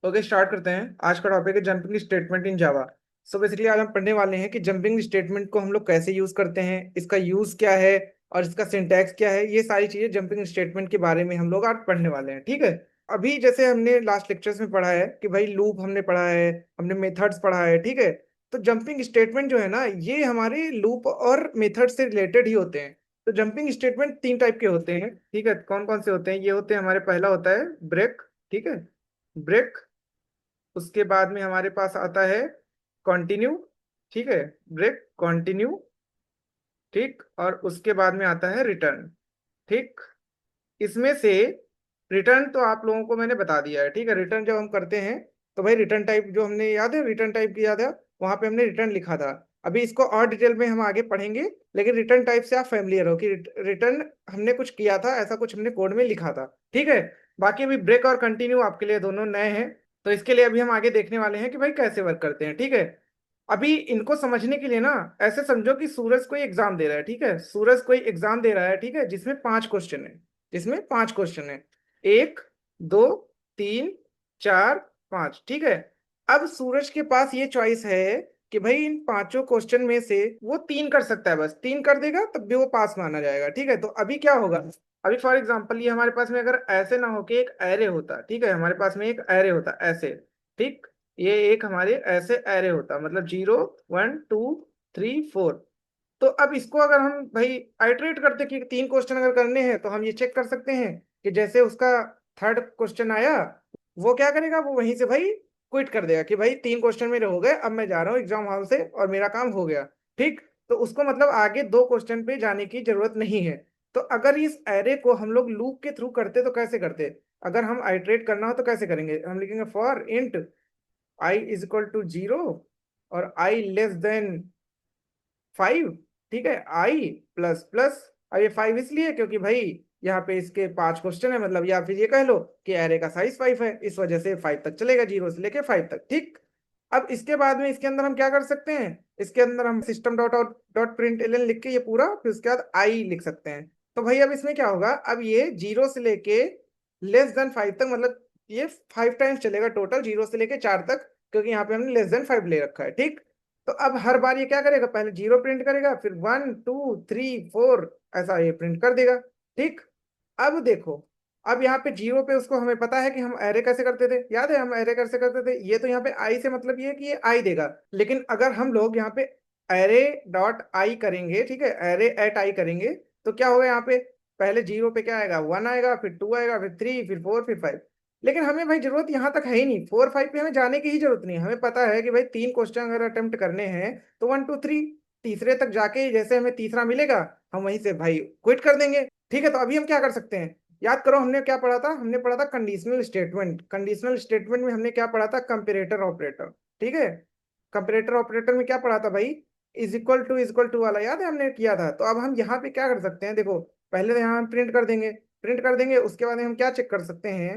Okay, start करते हैं। आज का टॉपिक है jumping statement in Java. So basically आज हम पढ़ने वाले हैं कि जंपिंग स्टेटमेंट को हम लोग कैसे यूज करते हैं, इसका यूज क्या है और इसका सिंटैक्स क्या है। ये सारी चीजें जंपिंग स्टेटमेंट के बारे में हम लोग आज पढ़ने वाले हैं, ठीक है। अभी जैसे हमने लास्ट लेक्चर्स में पढ़ा है कि भाई लूप हमने पढ़ा है, हमने मेथड्स पढ़ा है, ठीक है। तो जंपिंग स्टेटमेंट जो है ना, ये हमारे लूप और मेथड से रिलेटेड ही होते हैं। तो जंपिंग स्टेटमेंट तीन टाइप के होते हैं, ठीक है। कौन कौन से होते हैं? ये होते हैं, हमारे पहला होता है ब्रेक, ठीक है, ब्रेक। उसके बाद में हमारे पास आता है कंटिन्यू, ठीक है, ब्रेक कंटिन्यू, ठीक। और उसके बाद में आता है रिटर्न, ठीक। इसमें से रिटर्न तो आप लोगों को मैंने बता दिया है, ठीक है। रिटर्न जब हम करते हैं तो भाई रिटर्न टाइप जो हमने याद है, रिटर्न टाइप की याद है, वहां पे हमने रिटर्न लिखा था। अभी इसको और डिटेल में हम आगे पढ़ेंगे, लेकिन रिटर्न टाइप से आप फेमिलियर हो कि रिटर्न हमने कुछ किया था, ऐसा कुछ हमने कोड में लिखा था, ठीक है। बाकी अभी ब्रेक और कंटिन्यू आपके लिए दोनों नए हैं, तो इसके लिए अभी हम आगे देखने वाले हैं कि भाई कैसे वर्क करते हैं, ठीक है। अभी इनको समझने के लिए ना, ऐसे समझो कि सूरज कोई एग्जाम दे रहा है, ठीक है। सूरज कोई एग्जाम दे रहा है, ठीक है, जिसमें 5 क्वेश्चन है, जिसमें 5 क्वेश्चन है। एक, दो, तीन, चार, पांच, ठीक है। अब सूरज के पास ये चॉइस है कि भाई इन पांचों क्वेश्चन में से वो तीन कर सकता है, बस तीन कर देगा तब भी वो पास माना जाएगा, ठीक है। तो अभी क्या होगा, अभी फॉर एग्जांपल ये हमारे पास में अगर ऐसे ना हो कि एक एरे होता, ठीक है, हमारे पास में एक एरे होता ऐसे, ठीक। ये एक हमारे ऐसे एरे होता, मतलब 0 1 2 3 4। तो अब इसको अगर हम भाई आइटरेट करते कि तीन क्वेश्चन अगर करने हैं, तो हम ये चेक कर सकते हैं कि जैसे उसका थर्ड क्वेश्चन आया, वो क्या करेगा, वो वहीं से भाई क्विट कर देगा कि भाई 3 क्वेश्चन मेरे हो गए, अब मैं जा रहा हूँ एग्जाम हॉल से और मेरा काम हो गया, ठीक। तो उसको मतलब आगे 2 क्वेश्चन पे जाने की जरूरत नहीं है। तो अगर इस एरे को हम लोग लूप के थ्रू करते तो कैसे करते? अगर हम आइटरेट करना हो तो कैसे करेंगे? हम लिखेंगे for int I is equal to 0 और आई लेस देन 5, ठीक है, आई प्लस प्लस। अब ये 5 इसलिए क्योंकि भाई यहाँ पे इसके 5 क्वेश्चन है, मतलब या फिर ये कह लो कि एरे का साइज 5 है, इस वजह से 5 तक चलेगा, 0 से लेके 5 तक, ठीक। अब इसके बाद में इसके अंदर हम क्या कर सकते हैं, इसके अंदर हम system dot out dot println लिख के ये पूरा, फिर उसके बाद आई लिख सकते हैं। तो भाई अब इसमें क्या होगा, अब ये 0 से लेके लेस देन 5 तक, मतलब ये 5 टाइम्स चलेगा टोटल, 0 से लेके 4 तक, क्योंकि यहाँ पे हमने लेस देन 5 ले रखा है, ठीक। तो अब हर बार ये क्या करेगा, पहले 0 प्रिंट करेगा, फिर 1 2 3 4 ऐसा ये प्रिंट कर देगा, ठीक। अब देखो, अब यहाँ पे 0 पे उसको हमें पता है कि हम एरे कैसे करते थे, याद है हम एरे कैसे करते थे, ये तो यहाँ पे आई से मतलब ये है कि ये आई देगा। लेकिन अगर हम लोग यहाँ पे एरे डॉट आई करेंगे, ठीक है, एरे एट आई करेंगे, तो क्या होगा यहाँ पे, पहले 0 पे क्या आएगा, 1 आएगा, फिर 2 आएगा, फिर 3, फिर 4, फिर 5। लेकिन हमें भाई जरूरत यहाँ तक है ही नहीं, 4 5 पे हमें जाने की ही जरूरत नहीं है। हमें पता है कि भाई 3 क्वेश्चन अगर अटेम्प्ट करने हैं तो 1 2 3, तीसरे तक जाके जैसे हमें तीसरा मिलेगा, हम वहीं से भाई क्विट कर देंगे, ठीक है। तो अभी हम क्या कर सकते हैं, याद करो हमने क्या पढ़ा था, हमने पढ़ा था कंडीशनल स्टेटमेंट। कंडीशनल स्टेटमेंट में हमने क्या पढ़ा था, कंपेरेटर ऑपरेटर, ठीक है। कंपेरेटर ऑपरेटर में क्या पढ़ा था भाई, इज इक्वल टू वाला, याद है हमने किया था। तो अब हम यहाँ पे क्या कर सकते हैं, देखो पहले तो यहाँ हम प्रिंट कर देंगे, प्रिंट कर देंगे, उसके बाद हम क्या चेक कर सकते हैं,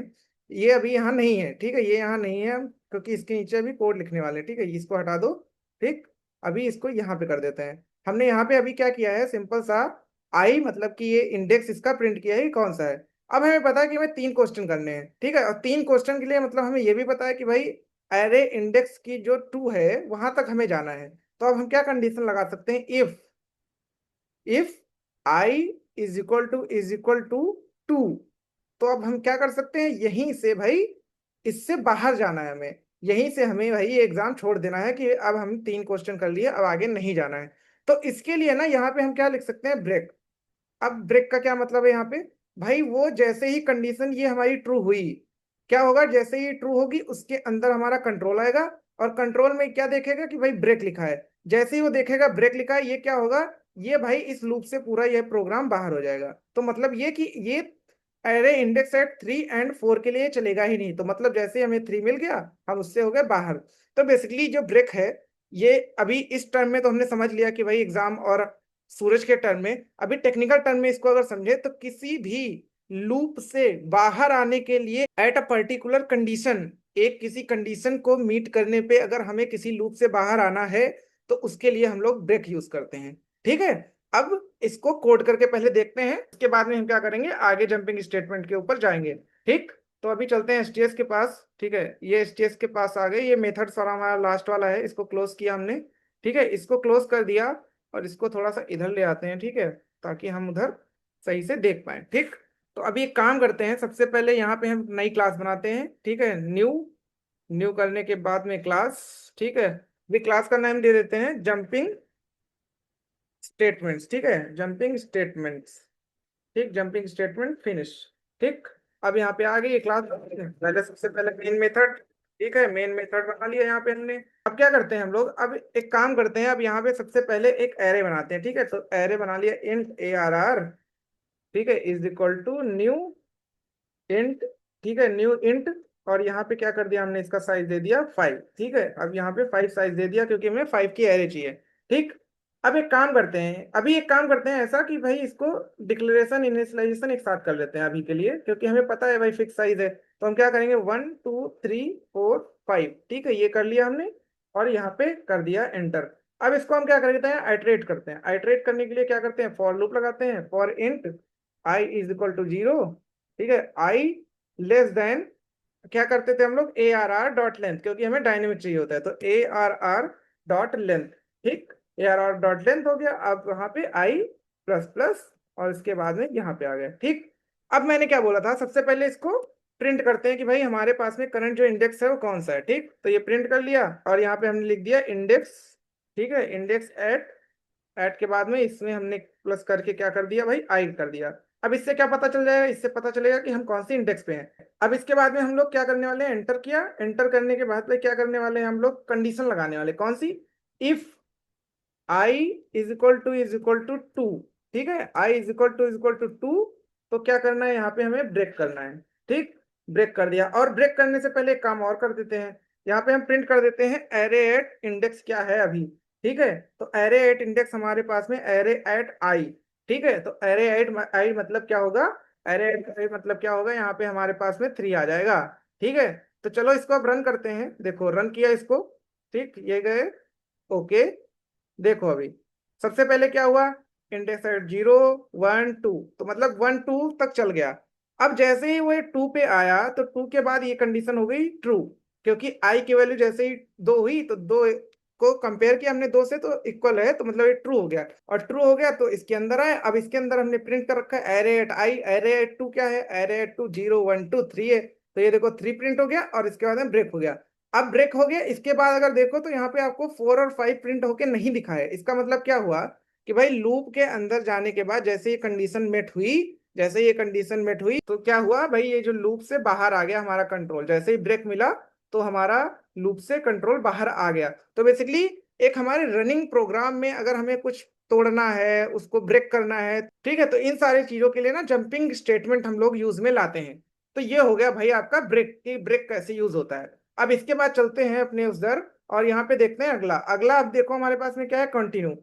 ये अभी यहाँ नहीं है, ठीक है, ये यहाँ नहीं है, क्योंकि इसके नीचे अभी कोड लिखने वाले हैं, ठीक है, इसको हटा दो, ठीक। अभी इसको यहाँ पे कर देते हैं। हमने यहाँ पे अभी क्या किया है, सिंपल सा आई, मतलब कि ये इंडेक्स इसका प्रिंट किया है, ये कौन सा है। अब हमें पता है कि हमें 3 क्वेश्चन करने हैं, ठीक है, और 3 क्वेश्चन के लिए मतलब हमें ये भी पता है कि भाई एरे इंडेक्स की जो 2 है वहां तक हमें जाना है। तो अब हम क्या कंडीशन लगा सकते हैं, if I is equal to 2। तो अब हम क्या कर सकते हैं, यहीं से भाई इससे बाहर जाना है हमें, यहीं से हमें भाई ये एग्जाम छोड़ देना है कि अब हम 3 क्वेश्चन कर लिए, अब आगे नहीं जाना है। तो इसके लिए ना यहाँ पे हम क्या लिख सकते हैं, ब्रेक। अब ब्रेक का क्या मतलब है यहाँ पे, भाई वो जैसे ही कंडीशन ये हमारी ट्रू हुई, क्या होगा, जैसे ही ट्रू होगी उसके अंदर हमारा कंट्रोल आएगा, और कंट्रोल में क्या देखेगा कि भाई ब्रेक लिखा है। जैसे ही वो देखेगा ब्रेक लिखा है, ये क्या होगा, ये भाई इस लूप से पूरा ये प्रोग्राम बाहर हो जाएगा। तो मतलब ये कि ये एरे इंडेक्स एट 3 और 4 के लिए चलेगा ही नहीं, तो मतलब जैसे ही हमें 3 मिल गया, हम उससे हो गए बाहर। तो बेसिकली जो ब्रेक है, ये अभी इस टर्म में तो हमने समझ लिया कि भाई एग्जाम और सूरज के टर्म में। अभी टेक्निकल टर्म में इसको अगर समझे तो किसी भी लूप से बाहर आने के लिए एट अ पर्टिकुलर कंडीशन, एक किसी कंडीशन को मीट करने पे अगर हमें किसी लूप से बाहर आना है, तो उसके लिए हम लोग ब्रेक यूज करते हैं, ठीक है। अब इसको कोड करके पहले देखते हैं, उसके बाद में हम क्या करेंगे, आगे जंपिंग स्टेटमेंट के ऊपर जाएंगे, ठीक। तो अभी चलते हैं एसटीएस के पास। ठीक है, ये एसटीएस के पास आ गए, ये मेथड सारा हमारा लास्ट वाला है, इसको क्लोज किया हमने। ठीक है, इसको क्लोज कर दिया और इसको थोड़ा सा इधर ले आते हैं। ठीक है, ताकि हम उधर सही से देख पाए। ठीक, तो अभी एक काम करते हैं, सबसे पहले यहाँ पे हम नई क्लास बनाते हैं। ठीक है, न्यू, न्यू करने के बाद में क्लास। ठीक है, भी क्लास का नाम दे देते हैं जंपिंग स्टेटमेंट्स। ठीक है, जंपिंग स्टेटमेंट्स। ठीक, जंपिंग स्टेटमेंट फिनिश। ठीक, अब यहाँ पे आ गई ये क्लास। पहले सबसे पहले मेन मेथड। ठीक है, मेन मेथड बना लिया यहाँ पे हमने। अब क्या करते हैं हम लोग, अब एक काम करते हैं, अब यहाँ पे सबसे पहले एक एरे बनाते हैं। ठीक है, तो एरे बना लिया इंट ARR। ठीक है, is equal to new int. ठीक है, न्यू इंट, और यहाँ पे क्या कर दिया हमने, इसका साइज दे दिया 5। ठीक है, अब यहाँ पे 5 साइज दे दिया, क्योंकि हमें 5 की एरे चाहिए। ठीक, अब एक काम करते हैं, अभी एक काम करते हैं ऐसा कि भाई इसको डिक्लेरेशन इनिशियलाइजेशन एक साथ कर लेते हैं अभी के लिए, क्योंकि हमें पता है भाई फिक्स साइज है। तो हम क्या करेंगे, 1 2 3 4 5। ठीक है, ये कर लिया हमने, और यहाँ पे कर दिया एंटर। अब इसको हम क्या करते हैं, आइटरेट करते हैं। आइटरेट करने के लिए क्या करते हैं, फॉर लूप लगाते हैं, for int i is equal to 0। ठीक है, आई लेस देन, क्या करते थे हम लोग, ARR डॉट लेंथ, क्योंकि हमें डायनेमिक चाहिए होता है, तो ARR डॉट लेंथ। ठीक, ARR डॉट लेंथ हो गया। अब वहां पे आई प्लस प्लस, और इसके बाद में यहाँ पे आ गया। ठीक, अब मैंने क्या बोला था, सबसे पहले इसको प्रिंट करते हैं कि भाई हमारे पास में करंट जो इंडेक्स है वो कौन सा है। ठीक, तो ये प्रिंट कर लिया, और यहाँ पे हमने लिख दिया इंडेक्स। ठीक है, इंडेक्स एट, ऐड के बाद में इसमें हमने प्लस करके क्या कर दिया भाई, आई कर दिया। अब इससे क्या पता चल जाएगा, इससे पता चलेगा कि हम कौन सी इंडेक्स पे हैं। अब इसके बाद में हम लोग क्या करने वाले हैं, एंटर किया। एंटर करने के बाद में क्या करने वाले हैं हम लोग, कंडीशन लगाने वाले, कौन सी, if I is equal to 2। ठीक है, i इज इक्वल टू 2, तो क्या करना है, यहाँ पे हमें ब्रेक करना है। ठीक, ब्रेक कर दिया, और ब्रेक करने से पहले एक काम और कर देते हैं, यहाँ पे हम प्रिंट कर देते हैं एरे एट इंडेक्स क्या है अभी। ठीक है, तो एरे एट इंडेक्स हमारे पास में एरे एट आई। ठीक है, तो एरे एट आई मतलब क्या होगा, एरे एट आई मतलब क्या होगा, यहाँ पे हमारे पास में 3 आ जाएगा। ठीक है, तो चलो इसको अब रन करते हैं, देखो रन किया इसको। ठीक, ये गए, ओके। देखो अभी सबसे पहले क्या हुआ, इंडेक्स एट 0 1 2, तो मतलब 1 2 तक चल गया। अब जैसे ही वो 2 पे आया, तो 2 के बाद ये कंडीशन हो गई ट्रू, क्योंकि आई की वैल्यू जैसे ही 2 हुई, तो 2 को कंपेयर किया हमने 2 से, तो इक्वल है, तो मतलब ये ट्रू हो गया। और ट्रू हो गया तो इसके अंदर आए। अब इसके अंदर हमने प्रिंट कर रखा है एरे एट आई, एरे एट 2 क्या है, एरे एट 2 0 1 2 3 है, तो ये देखो 3 प्रिंट हो गया, और इसके बाद में ब्रेक हो गया। अब ब्रेक हो गया, इसके बाद अगर देखो तो यहाँ पे आपको 4 और 5 प्रिंट होके नहीं दिखा है। इसका मतलब क्या हुआ कि भाई लूप के अंदर जाने के बाद जैसे ये कंडीशन मेट हुई, जैसे ये कंडीशन मेट हुई, तो क्या हुआ भाई, ये जो लूप से बाहर आ गया हमारा कंट्रोल, जैसे ही ब्रेक मिला तो हमारा लूप से कंट्रोल बाहर आ गया। तो बेसिकली एक हमारे रनिंग प्रोग्राम में अगर हमें कुछ तोड़ना है, उसको ब्रेक करना है, ठीक है, तो इन सारी चीजों के लिए ना जंपिंग स्टेटमेंट हम लोग यूज में लाते हैं। तो ये हो गया भाई आपका ब्रेक, की ब्रेक कैसे यूज होता है। अब इसके बाद चलते हैं अपने उधर, और यहाँ पे देखते हैं अगला। अगला अब देखो हमारे पास में क्या है, कंटिन्यू।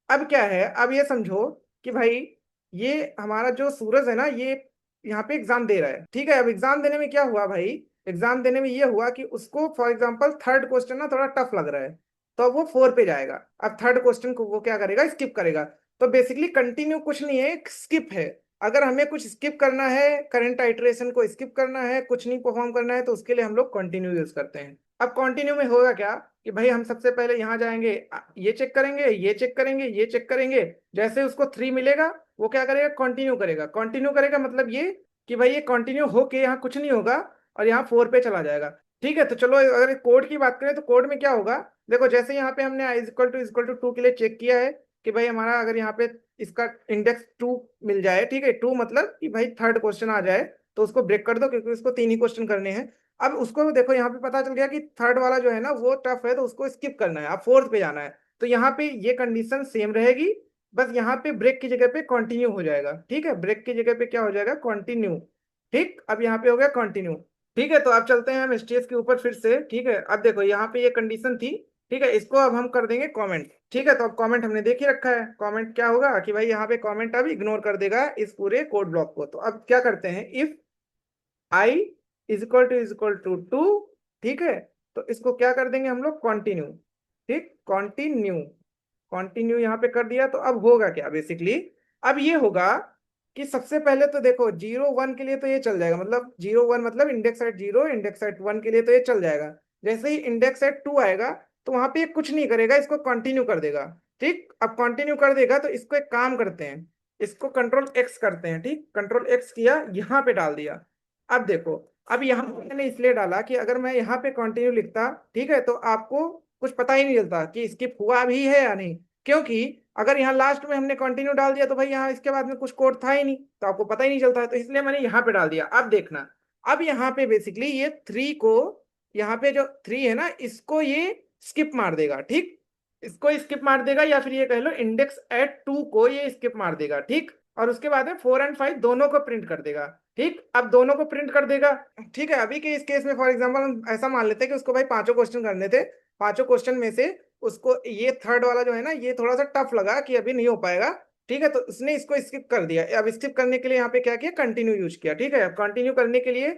अब क्या है, अब ये समझो कि भाई ये हमारा जो सूरज है ना, ये यहाँ पे एग्जाम दे रहा है। ठीक है, अब एग्जाम देने में क्या हुआ भाई, एग्जाम देने में ये हुआ कि उसको फॉर एग्जाम्पल थर्ड क्वेश्चन ना थोड़ा टफ लग रहा है, तो अब वो 4 पे जाएगा। अब थर्ड क्वेश्चन को वो क्या करेगा, स्किप करेगा। तो बेसिकली कंटिन्यू कुछ नहीं है, एक स्किप है। अगर हमें कुछ स्किप करना है, करंट आइटरेशन को स्किप करना है, कुछ नहीं परफॉर्म करना है, तो उसके लिए हम लोग कंटिन्यू यूज करते हैं। अब कंटिन्यू में होगा क्या कि भाई हम सबसे पहले यहाँ जाएंगे, ये चेक करेंगे, ये चेक करेंगे, ये चेक करेंगे। जैसे उसको 3 मिलेगा, वो क्या करेगा, कंटिन्यू करेगा। कंटिन्यू करेगा मतलब ये कि भाई ये कंटिन्यू होके यहाँ कुछ नहीं होगा, और यहाँ 4 पे चला जाएगा। ठीक है, तो चलो अगर कोड की बात करें तो कोड में क्या होगा, देखो जैसे यहाँ पे हमने इज इक्वल टू 2 के लिए चेक किया है कि भाई हमारा अगर यहाँ पे इसका इंडेक्स 2 मिल जाए, ठीक है, 2 मतलब कि भाई थर्ड क्वेश्चन आ जाए, तो उसको ब्रेक कर दो, क्योंकि उसको 3 ही क्वेश्चन करने हैं। अब उसको देखो यहाँ पे पता चल गया कि थर्ड वाला जो है ना वो टफ है, तो उसको स्किप करना है, अब फोर्थ पे जाना है। तो यहाँ पे ये कंडीशन सेम रहेगी, बस यहाँ पे ब्रेक की जगह पे कंटिन्यू हो जाएगा। ठीक है, ब्रेक की जगह पे क्या हो जाएगा, कंटिन्यू। ठीक, अब यहाँ पे हो गया कंटिन्यू। ठीक है, तो अब चलते हैं हम स्टेज के ऊपर फिर से। ठीक है, अब देखो यहाँ पे ये कंडीशन थी। ठीक है, इसको अब हम कर देंगे कमेंट। ठीक है, तो अब कमेंट हमने देख ही रखा है, कमेंट क्या होगा कि भाई यहाँ पे कमेंट अब इग्नोर कर देगा इस पूरे कोड ब्लॉक को। तो अब क्या करते हैं, if I is equal to 2। ठीक है, तो इसको क्या कर देंगे हम लोग, कंटिन्यू। ठीक, कंटिन्यू, कंटिन्यू यहाँ पे कर दिया। तो अब होगा क्या बेसिकली, अब ये होगा कि सबसे पहले तो देखो 0 1 के लिए तो ये चल जाएगा, मतलब 0 1 मतलब इंडेक्स एट 0, इंडेक्स एट 1 के लिए तो ये चल जाएगा। जैसे ही इंडेक्स एट 2 आएगा तो वहां पे ये कुछ नहीं करेगा, इसको कंटिन्यू कर देगा। ठीक, अब कंटिन्यू कर देगा तो इसको एक काम करते हैं, इसको कंट्रोल एक्स करते हैं। ठीक, कंट्रोल एक्स किया, यहाँ पे डाल दिया। अब देखो, अब यहाँ पे मैंने इसलिए डाला कि अगर मैं यहाँ पे कंटिन्यू लिखता, ठीक है, तो आपको कुछ पता ही नहीं चलता कि स्किप हुआ भी है या नहीं। क्योंकि अगर यहाँ लास्ट में हमने कंटिन्यू डाल दिया तो भाई यहाँ इसके बाद में कुछ कोड था ही नहीं, तो आपको पता ही नहीं चलता है, तो इसलिए मैंने यहाँ पे डाल दिया। अब देखना, अब यहाँ पे बेसिकली ये 3 को, यहाँ पे जो 3 है ना, इसको ये स्किप मार देगा। ठीक, इसको स्किप मार देगा, या फिर ये कह लो इंडेक्स एट 2 को ये स्किप मार देगा। ठीक, और उसके बाद में 4 एंड 5 दोनों को प्रिंट कर देगा। ठीक, अब दोनों को प्रिंट कर देगा। ठीक है, अभी के इस केस में फॉर एग्जांपल हम ऐसा मान लेते हैं कि उसको भाई पांचों क्वेश्चन करने थे, पांचों क्वेश्चन में से उसको ये थर्ड वाला जो है ना, ये थोड़ा सा टफ लगा कि अभी नहीं हो पाएगा। ठीक है, तो उसने इसको स्किप कर दिया। अब स्किप करने के लिए यहाँ पे क्या किया, कंटिन्यू यूज किया। ठीक है, अब कंटिन्यू करने के लिए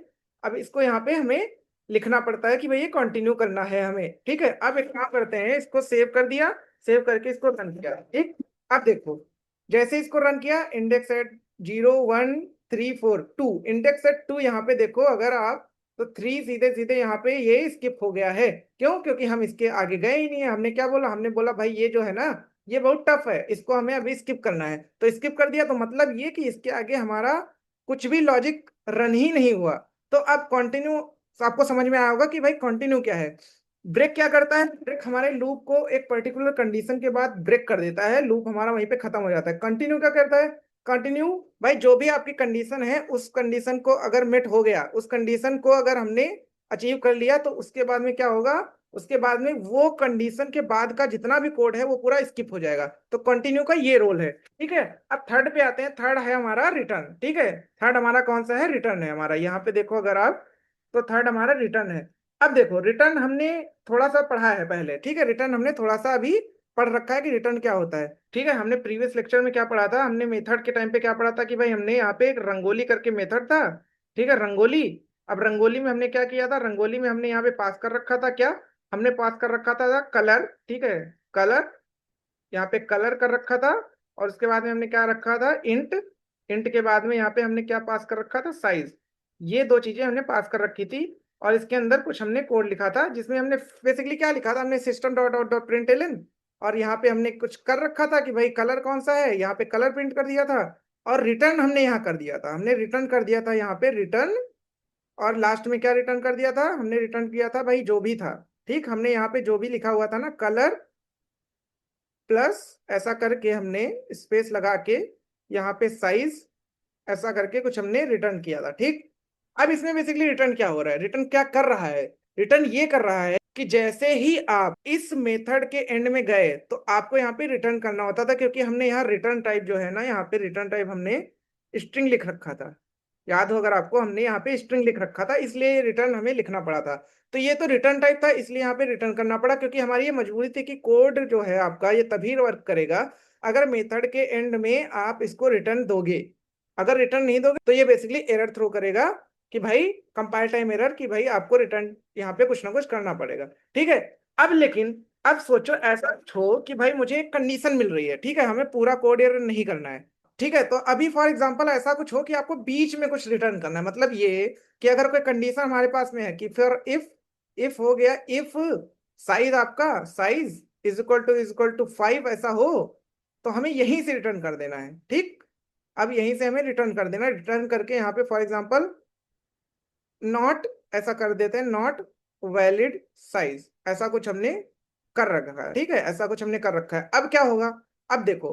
अब इसको यहाँ पे हमें लिखना पड़ता है कि भाई ये कंटिन्यू करना है हमें। ठीक है, अब एक काम करते हैं, इसको सेव कर दिया, सेव करके इसको रन किया। ठीक, अब देखो, जैसे इसको रन किया, इंडेक्स एट 0 1 3 4 2, इंडेक्स एट 2 यहाँ पे देखो अगर आप, तो 3 सीधे सीधे यहाँ पे ये स्किप हो गया है। क्यों? क्योंकि हम इसके आगे गए ही नहीं है। हमने क्या बोला, हमने बोला भाई ये जो है ना, ये बहुत टफ है, इसको हमें अभी स्किप करना है, तो स्किप कर दिया, तो मतलब ये कि इसके आगे हमारा कुछ भी लॉजिक रन ही नहीं हुआ। तो अब कंटिन्यू, आपको समझ में आया होगा कि भाई कंटिन्यू क्या है। ब्रेक क्या करता है, ब्रेक हमारे लूप को एक पर्टिकुलर कंडीशन के बाद ब्रेक कर देता है, लूप हमारा वहीं पे खत्म हो जाता है। कंटिन्यू क्या करता है, कंटिन्यू भाई जो भी आपकी कंडीशन है, उस कंडीशन को अगर मेट हो गया, उस कंडीशन को अगर हमने अचीव कर लिया, तो उसके बाद में क्या होगा, उसके बाद में वो कंडीशन के बाद का जितना भी कोड है वो पूरा स्किप हो जाएगा। तो कंटिन्यू का ये रोल है। ठीक है, अब थर्ड पे आते हैं। थर्ड है हमारा रिटर्न। ठीक है, थर्ड हमारा कौन सा है, रिटर्न है हमारा। यहाँ पे देखो अगर आप, तो थर्ड हमारा रिटर्न है। अब देखो, रिटर्न हमने थोड़ा सा पढ़ा है पहले। ठीक है, रिटर्न हमने थोड़ा सा अभी पढ़ रखा है कि रिटर्न क्या होता है। ठीक है, हमने प्रीवियस लेक्चर में क्या पढ़ा था, हमने मेथड के टाइम पे क्या पढ़ा था कि भाई हमने यहाँ पे एक रंगोली करके मेथड था। ठीक है, रंगोली। अब रंगोली में हमने क्या किया था, रंगोली में हमने यहाँ पे पास कर रखा था क्या, हमने पास कर रखा था कलर। ठीक है, कलर, यहाँ पे कलर कर रखा था। और उसके बाद में हमने क्या रखा था, इंट। इंट के बाद में यहाँ पे हमने क्या पास कर रखा था, साइज। ये दो चीजें हमने पास कर रखी थी। और इसके अंदर कुछ हमने कोड लिखा था, जिसमें हमने बेसिकली क्या लिखा था, हमने system dot out dot println, और यहाँ पे हमने कुछ कर रखा था कि भाई कलर कौन सा है, यहाँ पे कलर प्रिंट कर दिया था। और रिटर्न हमने यहाँ कर दिया था, हमने रिटर्न कर दिया था यहाँ पे रिटर्न। और लास्ट में क्या रिटर्न कर दिया था, हमने रिटर्न किया था भाई जो भी था। ठीक, हमने यहाँ पे जो भी लिखा हुआ था ना, कलर प्लस ऐसा करके हमने स्पेस लगा के यहाँ पे साइज, ऐसा करके कुछ हमने रिटर्न किया था। ठीक, अब इसमें बेसिकली रिटर्न क्या हो रहा है, रिटर्न क्या कर रहा है, रिटर्न ये कर रहा है कि जैसे ही आप इस मेथड के एंड में गए, तो आपको यहाँ पे रिटर्न करना होता था, क्योंकि हमने यहाँ रिटर्न टाइप जो है ना, यहाँ पे रिटर्न टाइप हमने स्ट्रिंग लिख रखा था। याद हो अगर आपको, हमने यहाँ पे स्ट्रिंग लिख रखा था, इसलिए रिटर्न हमें लिखना पड़ा था। तो ये तो रिटर्न टाइप था, इसलिए यहाँ पे रिटर्न करना पड़ा, क्योंकि हमारी ये मजबूरी थी कि कोड जो है आपका ये तभी वर्क करेगा अगर मेथड के एंड में आप इसको रिटर्न दोगे। अगर रिटर्न नहीं दोगे तो ये बेसिकली एरर थ्रो करेगा कि भाई कंपाइल टाइम एरर, कि भाई आपको रिटर्न यहाँ पे कुछ ना कुछ करना पड़ेगा। ठीक है, अब लेकिन अब सोचो ऐसा हो कि भाई मुझे एक कंडीशन मिल रही है। ठीक है, हमें पूरा कोड एरर नहीं करना है। ठीक है, तो अभी फॉर एग्जांपल ऐसा कुछ हो कि आपको बीच में कुछ रिटर्न करना है, मतलब ये कि अगर कोई कंडीशन हमारे पास में है कि फिर इफ हो गया, इफ साइज, आपका साइज इज इक्वल टू 5 ऐसा हो, तो हमें यहीं से रिटर्न कर देना है। ठीक, अब यहीं से हमें रिटर्न कर देना है। रिटर्न करके यहाँ पे फॉर एग्जांपल नॉट, ऐसा कर देते हैं, नॉट वैलिड साइज, ऐसा कुछ हमने कर रखा है। ठीक है, ऐसा कुछ हमने कर रखा है। अब क्या होगा, अब देखो,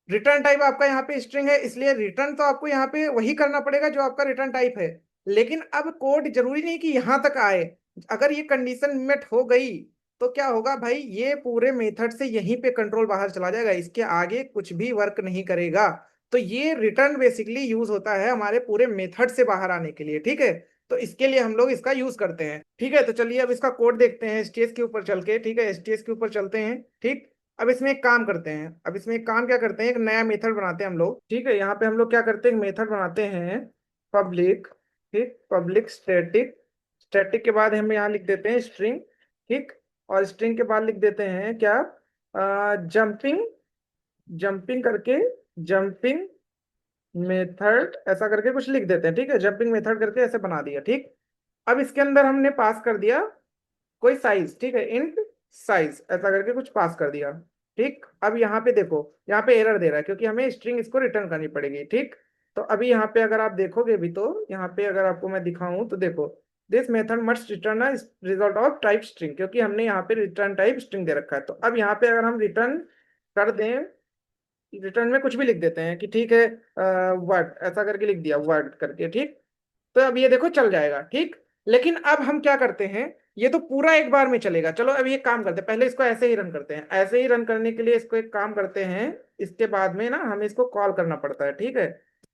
रिटर्न टाइप आपका यहाँ पे स्ट्रिंग है, इसलिए रिटर्न तो आपको यहाँ पे वही करना पड़ेगा जो आपका रिटर्न टाइप है। लेकिन अब कोड जरूरी नहीं कि यहां तक आए, अगर ये कंडीशन मेट हो गई तो क्या होगा भाई, ये पूरे मेथड से यहीं पे कंट्रोल बाहर चला जाएगा, इसके आगे कुछ भी वर्क नहीं करेगा। तो ये रिटर्न बेसिकली यूज होता है हमारे पूरे मेथड से बाहर आने के लिए। ठीक है, तो इसके लिए हम लोग इसका यूज करते हैं। ठीक है, तो चलिए अब इसका कोड देखते हैं एसटीएस के ऊपर चल के। ठीक है, एसटीएस के ऊपर चलते हैं। ठीक, अब इसमें एक काम करते हैं, अब इसमें एक काम क्या करते हैं, एक नया मेथड बनाते हैं हम लोग। ठीक है, यहाँ पे हम लोग क्या करते हैं, मेथड बनाते हैं पब्लिक। ठीक, पब्लिक स्टैटिक, स्टैटिक के बाद हम यहाँ लिख देते हैं स्ट्रिंग। ठीक, और स्ट्रिंग के बाद लिख देते हैं क्या, जंपिंग, जंपिंग करके, जंपिंग मेथड ऐसा करके कुछ लिख देते हैं, ठीक है, जंपिंग मेथड करके ऐसे बना दिया, ठीक। अब इसके अंदर हमने पास कर दिया कोई साइज, ठीक है, इंट साइज ऐसा करके कुछ पास कर दिया, ठीक। अब यहाँ पे देखो, यहाँ पे एरर दे रहा है क्योंकि हमें स्ट्रिंग इसको रिटर्न करनी पड़ेगी, ठीक। तो अभी यहाँ पे अगर आप देखोगे भी तो यहाँ पे अगर आपको मैं दिखाऊं तो देखो, this method must return a result of type string, क्योंकि हमने यहाँ पे रिटर्न टाइप स्ट्रिंग दे रखा है। तो अब यहाँ पे अगर हम रिटर्न कर दें, रिटर्न में कुछ भी लिख देते हैं कि ठीक है वर्ड ऐसा करके लिख दिया, वर्ड करके, ठीक। तो अब ये देखो चल जाएगा, ठीक। लेकिन अब हम क्या करते हैं, ये तो पूरा एक बार में चलेगा। चलो अब ये काम करते हैं, पहले इसको ऐसे ही रन करते हैं। ऐसे ही रन करने के लिए इसको एक काम करते हैं, इसके बाद में ना हमें इसको कॉल करना पड़ता है, ठीक है।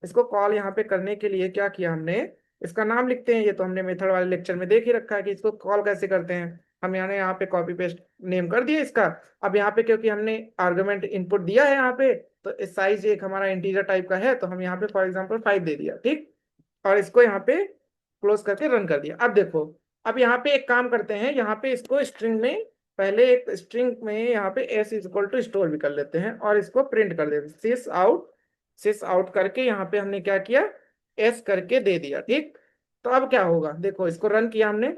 इसको कॉल यहाँ पे करने के लिए क्या किया हमने, इसका नाम लिखते हैं, ये तो हमने मेथड वाले लेक्चर में देख ही रखा है कि इसको कॉल कैसे करते हैं। हम यहाँ पे कॉपी पेस्ट नेम कर दिया इसका। अब यहाँ पे क्योंकि हमने आर्गुमेंट इनपुट दिया है यहाँ पे, तो साइज एक हमारा इंटीजर टाइप का है, तो हम यहाँ पे फॉर एग्जाम्पल 5 दे दिया, ठीक। और इसको यहाँ पे क्लोज करके रन कर दिया। अब देखो, अब यहाँ पे एक काम करते हैं, यहाँ पे इसको स्ट्रिंग में, पहले एक स्ट्रिंग में यहाँ पे s is equal to store भी कर लेते हैं और इसको प्रिंट कर देते हैं, सिस आउट करके यहाँ पे हमने क्या किया, s करके दे दिया, ठीक। तो अब क्या होगा, देखो इसको रन किया हमने,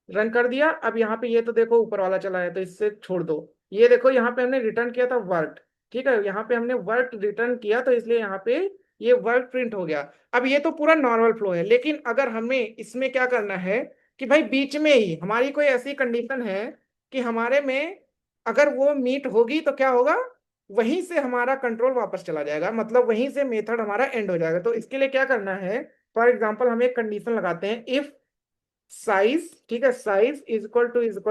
रन कर दिया। अब यहाँ पे ये तो देखो ऊपर वाला चला है तो इससे छोड़ दो। ये देखो यहाँ पे हमने रिटर्न किया था वर्ड, ठीक है, यहाँ पे हमने वर्ड रिटर्न किया तो इसलिए यहाँ पे ये वर्ड प्रिंट हो गया। अब ये तो पूरा नॉर्मल फ्लो है, लेकिन अगर हमें इसमें क्या करना है कि भाई बीच में ही हमारी कोई ऐसी कंडीशन है कि हमारे में अगर वो मीट होगी तो क्या होगा, वहीं से हमारा कंट्रोल वापस चला जाएगा, मतलब वहीं से मेथड हमारा एंड हो जाएगा। तो इसके लिए क्या करना है, फॉर एग्जाम्पल हम एक कंडीशन लगाते हैं, इफ साइज, ठीक है, साइज इज इक्वल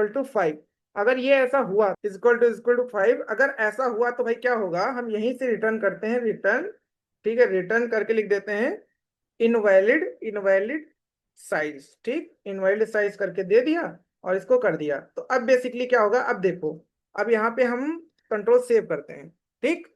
टू 5। अगर ये ऐसा हुआ, इज इक्वल टू 5, अगर ऐसा हुआ तो भाई क्या होगा, हम यहीं से रिटर्न करते हैं, रिटर्न, ठीक है, रिटर्न करके लिख देते हैं इनवैलिड, इनवैलिड साइज, ठीक, इनवैलिड साइज करके दे दिया और इसको कर दिया। तो अब बेसिकली क्या होगा, अब देखो, अब यहाँ पे हम कंट्रोल सेव करते हैं, ठीक।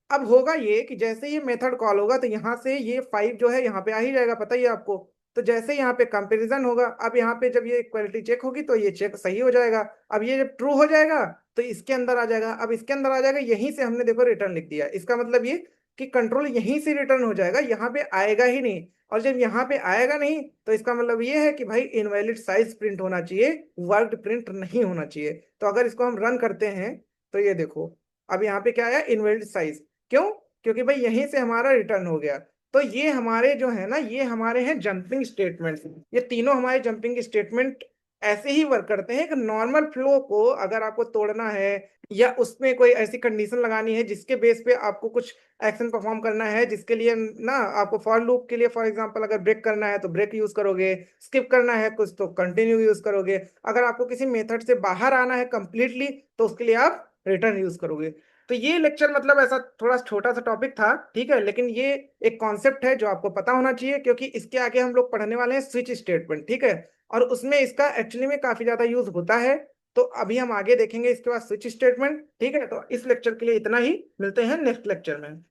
अब होगा ये कि जैसे ये मेथड कॉल होगा तो यहाँ से ये 5 जो है यहाँ पे आ ही जाएगा, पता ही है आपको। तो जैसे यहाँ पे कंपैरिजन होगा, अब यहाँ पे जब ये इक्वलिटी चेक होगी तो ये चेक सही हो जाएगा। अब ये जब ट्रू हो जाएगा तो इसके अंदर आ जाएगा, अब इसके अंदर आ जाएगा, यहीं से हमने देखो रिटर्न लिख दिया, इसका मतलब ये कि कंट्रोल यहीं से रिटर्न हो जाएगा, यहाँ पे आएगा ही नहीं। और जब यहाँ पे आएगा नहीं तो इसका मतलब ये है कि भाई इनवैलिड साइज प्रिंट होना चाहिए, वर्ड प्रिंट नहीं होना चाहिए। तो अगर इसको हम रन करते हैं तो ये देखो, अब यहाँ पे क्या आया, इनवैलिड साइज, क्यों, क्योंकि भाई यहीं से हमारा रिटर्न हो गया। तो ये हमारे जो है ना, ये हमारे हैं जंपिंग स्टेटमेंट, ये तीनों हमारे जंपिंग स्टेटमेंट ऐसे ही वर्क करते हैं कि नॉर्मल फ्लो को अगर आपको तोड़ना है या उसमें कोई ऐसी कंडीशन लगानी है जिसके बेस पे आपको कुछ एक्शन परफॉर्म करना है, जिसके लिए ना आपको फॉर लूप के लिए फॉर एग्जांपल अगर ब्रेक करना है तो ब्रेक यूज करोगे, स्किप करना है कुछ तो कंटिन्यू यूज करोगे, अगर आपको किसी मेथड से बाहर आना है कंप्लीटली तो उसके लिए आप रिटर्न यूज करोगे। तो ये लेक्चर मतलब ऐसा थोड़ा छोटा सा टॉपिक था, ठीक है, लेकिन ये एक कॉन्सेप्ट है जो आपको पता होना चाहिए, क्योंकि इसके आगे हम लोग पढ़ने वाले हैं स्विच स्टेटमेंट, ठीक है, और उसमें इसका एक्चुअली में काफी ज्यादा यूज होता है। तो अभी हम आगे देखेंगे इसके बाद स्विच स्टेटमेंट, ठीक है। तो इस लेक्चर के लिए इतना ही, मिलते हैं नेक्स्ट लेक्चर में।